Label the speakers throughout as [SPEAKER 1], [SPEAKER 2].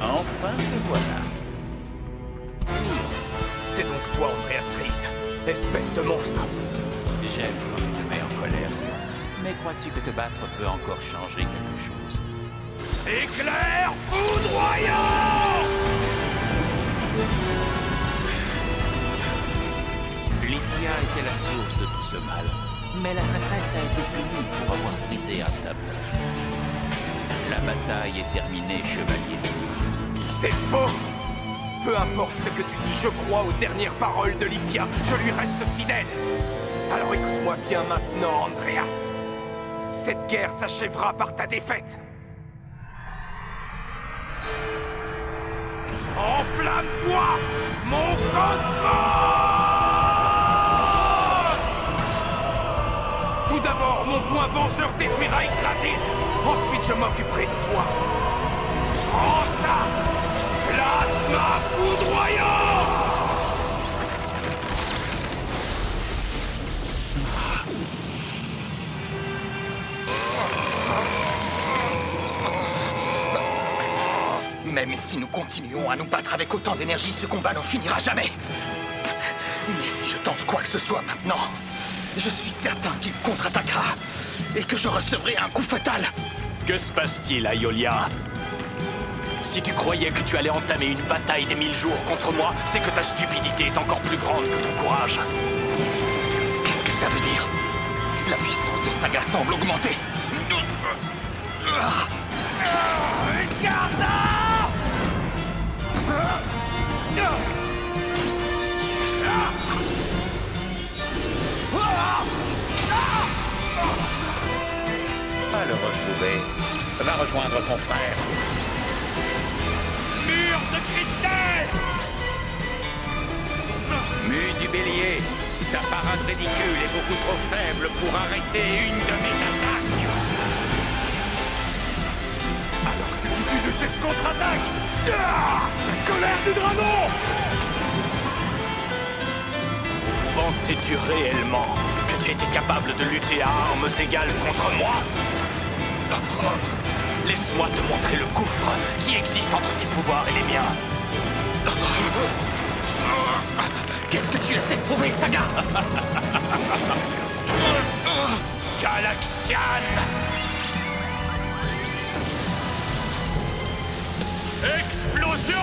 [SPEAKER 1] Enfin te voilà.
[SPEAKER 2] C'est donc toi, Andreas Reis, espèce de monstre.
[SPEAKER 1] J'aime quand tu te mets en colère, Léon. Mais crois-tu que te battre peut encore changer quelque chose?
[SPEAKER 2] Éclair foudroyant!
[SPEAKER 1] Lithia était la source de tout ce mal, mais la traîtresse a été punie pour avoir brisé un tableau. La bataille est terminée, chevalier de Léon.
[SPEAKER 2] C'est faux! Peu importe ce que tu dis, je crois aux dernières paroles de Lithia. Je lui reste fidèle. Alors écoute-moi bien maintenant, Andreas. Cette guerre s'achèvera par ta défaite. Enflamme-toi, mon cosmos! Tout d'abord, mon point vengeur détruira Yggdrasil. Ensuite, je m'occuperai de toi. Prends ça! Plasma foudroyant!
[SPEAKER 3] Même si nous continuons à nous battre avec autant d'énergie, ce combat n'en finira jamais. Mais si je tente quoi que ce soit maintenant, je suis certain qu'il contre-attaquera et que je recevrai un coup fatal.
[SPEAKER 2] Que se passe-t-il à Iolia? Si tu croyais que tu allais entamer une bataille des 1000 jours contre moi, c'est que ta stupidité est encore plus grande que ton courage.
[SPEAKER 3] Qu'est-ce que ça veut dire? La puissance de Saga semble augmenter.
[SPEAKER 2] Garda!
[SPEAKER 1] Pas le retrouver. Va rejoindre ton frère.
[SPEAKER 2] Mur de cristal!
[SPEAKER 1] Mue du bélier, ta parade ridicule est beaucoup trop faible pour arrêter une de mes attaques.
[SPEAKER 2] Alors que dis-tu de cette contre-attaque? La colère du dragon! Pensais-tu réellement que tu étais capable de lutter à armes égales contre moi? Laisse-moi te montrer le gouffre qui existe entre tes pouvoirs et les miens.
[SPEAKER 3] Qu'est-ce que tu essaies de prouver, Saga?
[SPEAKER 2] Galaxian! Explosion!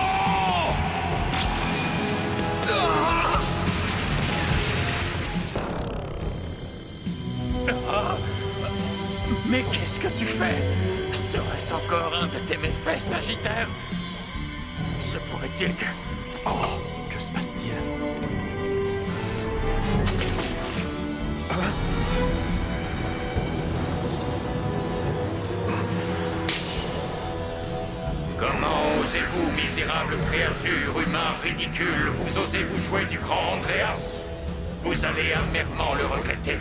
[SPEAKER 1] Mais qu'est-ce que tu fais? Serait-ce encore un de tes méfaits, Sagittaire? Se pourrait-il que...
[SPEAKER 2] Oh, que se passe-t-il?
[SPEAKER 4] Comment osez-vous, misérable créature, humain ridicule, vous osez vous jouer du grand Andreas? Vous allez amèrement le regretter.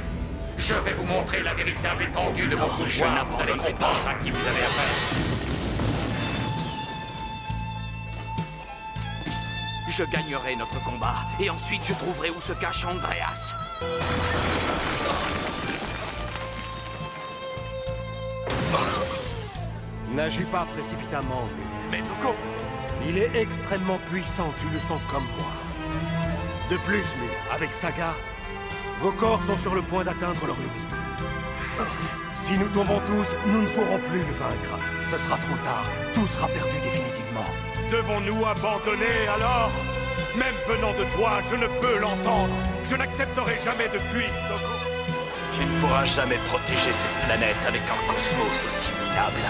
[SPEAKER 4] Je vais vous montrer la véritable étendue de vos pouvoirs. Vous allez comprendre à qui vous avez affaire.
[SPEAKER 1] Je gagnerai notre combat, et ensuite je trouverai où se cache Andreas.
[SPEAKER 5] N'agis pas précipitamment,
[SPEAKER 2] Mais Doko!
[SPEAKER 5] il est extrêmement puissant, tu le sens comme moi. De plus, avec Saga, vos corps sont sur le point d'atteindre leurs limites. Si nous tombons tous, nous ne pourrons plus le vaincre. Ce sera trop tard, tout sera perdu définitivement.
[SPEAKER 2] Devons-nous abandonner alors? Même venant de toi, je ne peux l'entendre. Je n'accepterai jamais de fuir, Doko. Tu ne pourras jamais protéger cette planète avec un cosmos aussi minable.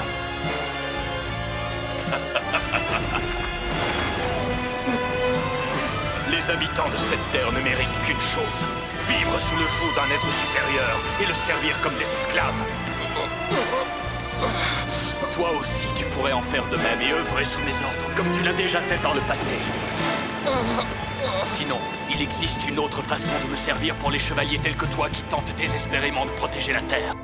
[SPEAKER 2] Les habitants de cette terre ne méritent qu'une chose. Vivre sous le joug d'un être supérieur et le servir comme des esclaves. Toi aussi, tu pourrais en faire de même et œuvrer sous mes ordres, comme tu l'as déjà fait par le passé. Sinon, il existe une autre façon de me servir pour les chevaliers tels que toi qui tentent désespérément de protéger la Terre.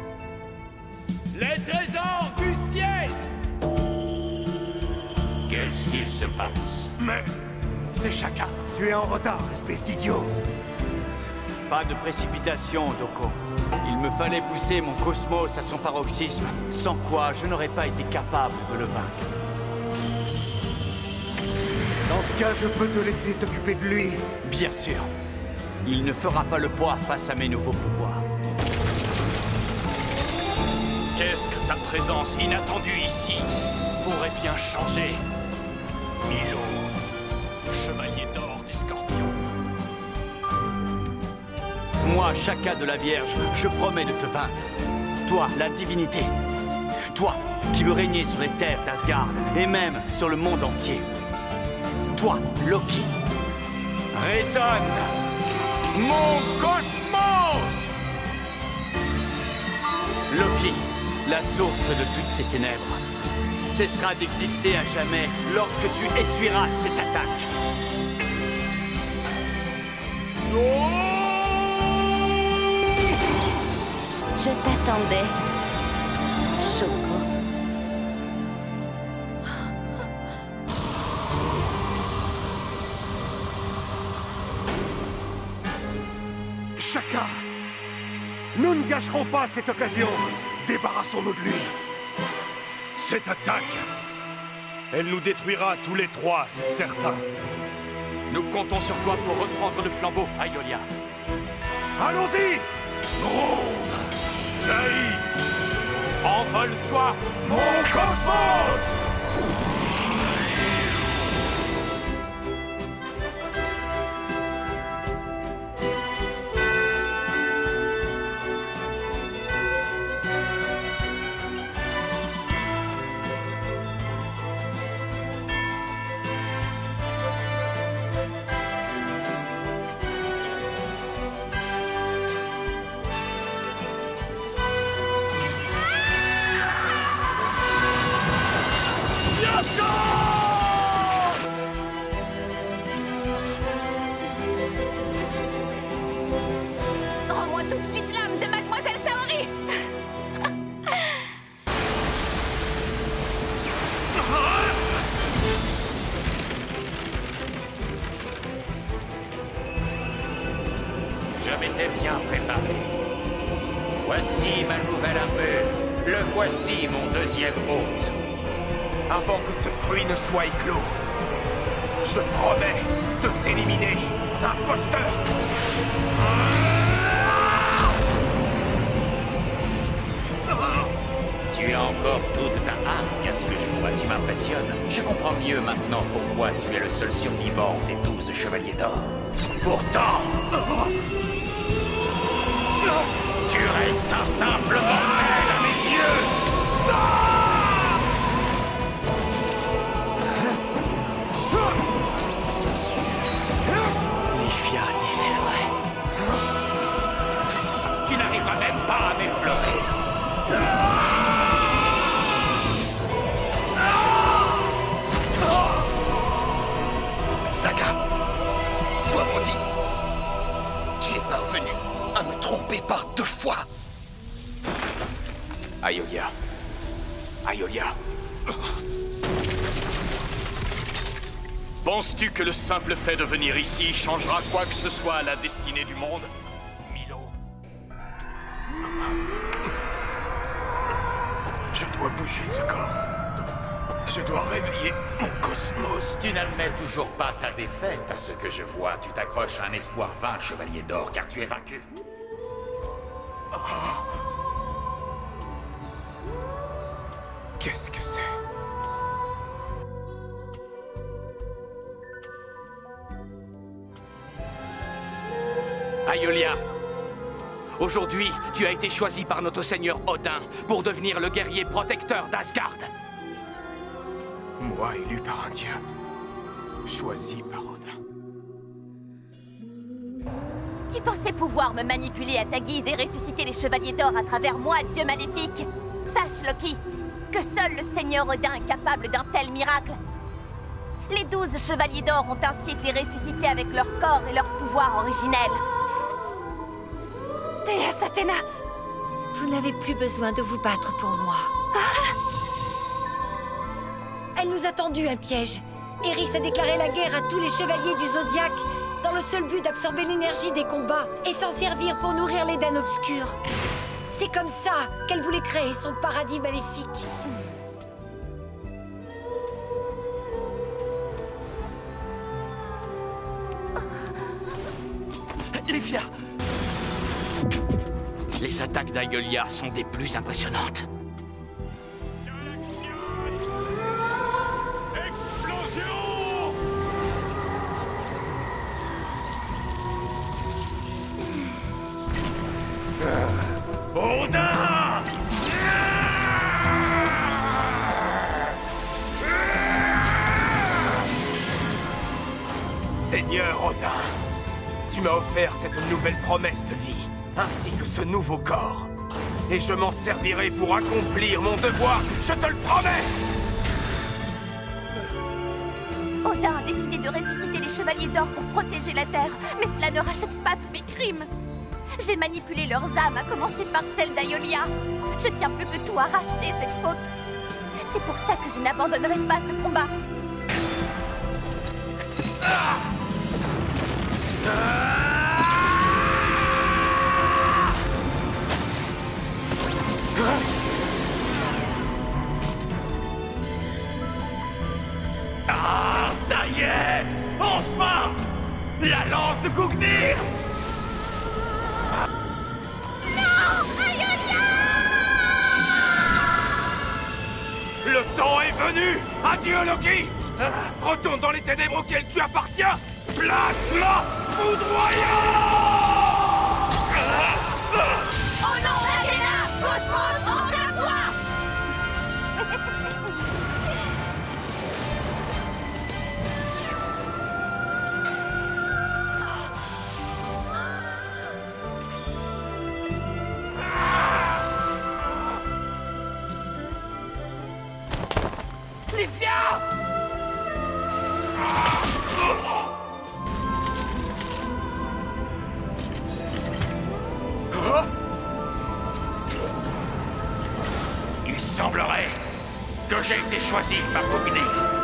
[SPEAKER 2] Les trésors du ciel!
[SPEAKER 4] Qu'est-ce qu'il se passe?
[SPEAKER 2] Mais c'est chacun.
[SPEAKER 5] Tu es en retard, espèce d'idiot.
[SPEAKER 6] Pas de précipitation, Doko. Il me fallait pousser mon cosmos à son paroxysme, sans quoi je n'aurais pas été capable de le vaincre.
[SPEAKER 5] Dans ce cas, je peux te laisser t'occuper de lui.
[SPEAKER 6] Bien sûr. Il ne fera pas le poids face à mes nouveaux pouvoirs.
[SPEAKER 2] Qu'est-ce que ta présence inattendue ici pourrait bien changer? Milo, chevalier d'or du Scorpion.
[SPEAKER 6] Moi, Shaka de la Vierge, je promets de te vaincre. Toi, la divinité. Toi, qui veux régner sur les terres d'Asgard, et même sur le monde entier. Toi, Loki. Résonne mon cosmos! Loki, la source de toutes ces ténèbres, cessera d'exister à jamais lorsque tu essuieras cette attaque.
[SPEAKER 7] Je t'attendais, Choco.
[SPEAKER 5] Shaka! Nous ne gâcherons pas cette occasion. Débarrassons-nous de lui.
[SPEAKER 2] Cette attaque, elle nous détruira tous les trois, c'est certain. Nous comptons sur toi pour reprendre le flambeau, Aiolia.
[SPEAKER 5] Allons-y!
[SPEAKER 2] Gronde! Jaillis! Envole-toi, mon cosmos!
[SPEAKER 7] Rends-moi tout de suite l'âme de Mademoiselle Saori!
[SPEAKER 4] Je m'étais bien préparé. Voici ma nouvelle armure. Le voici, mon deuxième hôte.
[SPEAKER 2] Avant que ce fruit ne soit éclos, je promets de t'éliminer, imposteur!
[SPEAKER 4] Tu as encore toute ta hargne à ce que je vois, tu m'impressionnes. Je comprends mieux maintenant pourquoi tu es le seul survivant des 12 chevaliers d'or. Pourtant, tu restes un simple mortel à mes yeux.
[SPEAKER 6] Lifia disait vrai.
[SPEAKER 4] Tu n'arriveras même pas à m'effleurer.
[SPEAKER 3] Saga, sois maudit. Tu es parvenu à me tromper par 2 fois.
[SPEAKER 2] Aiolia. Aiolia. Penses-tu que le simple fait de venir ici changera quoi que ce soit à la destinée du monde, Milo? Je dois bouger ce corps. Je dois réveiller mon cosmos.
[SPEAKER 4] Tu n'admets toujours pas ta défaite à ce que je vois. Tu t'accroches à un espoir vain, chevalier d'or, car tu es vaincu.
[SPEAKER 2] Qu'est-ce que c'est?
[SPEAKER 8] Aiolia, aujourd'hui, tu as été choisi par notre seigneur Odin pour devenir le guerrier protecteur d'Asgard.
[SPEAKER 2] Moi, élu par un dieu, choisi par Odin.
[SPEAKER 7] Tu pensais pouvoir me manipuler à ta guise et ressusciter les chevaliers d'or à travers moi, dieu maléfique? Sache, Loki, que seul le seigneur Odin est capable d'un tel miracle. Les 12 chevaliers d'or ont ainsi été ressuscités avec leur corps et leur pouvoir originel.
[SPEAKER 9] Déesse Athéna, vous n'avez plus besoin de vous battre pour moi. Elle nous a tendu un piège. Eris a déclaré la guerre à tous les chevaliers du Zodiaque dans le seul but d'absorber l'énergie des combats et s'en servir pour nourrir l'Éden obscur. C'est comme ça qu'elle voulait créer son paradis maléfique.
[SPEAKER 8] Lifia! Les attaques d'Aiolia sont des plus impressionnantes.
[SPEAKER 2] Explosion! Odin! Seigneur Odin, tu m'as offert cette nouvelle promesse de vie, ainsi que ce nouveau corps. Et je m'en servirai pour accomplir mon devoir, je te le promets!
[SPEAKER 7] Odin a décidé de ressusciter les Chevaliers d'Or pour protéger la Terre, mais cela ne rachète pas tous mes crimes. J'ai manipulé leurs âmes, à commencer par celle d'Aiolia. Je tiens plus que tout à racheter cette faute. C'est pour ça que je n'abandonnerai pas ce combat.
[SPEAKER 2] Ah, ça y est! Enfin! La lance de Gungnir! Le temps est venu! Adieu, Loki! Retourne dans les ténèbres auxquelles tu appartiens! Place-la! Foudroyant!
[SPEAKER 7] Oh non, Athéna! Cosmos, envers-toi!
[SPEAKER 2] Lifia!
[SPEAKER 4] Il semblerait que j'ai été choisi par Gungnir.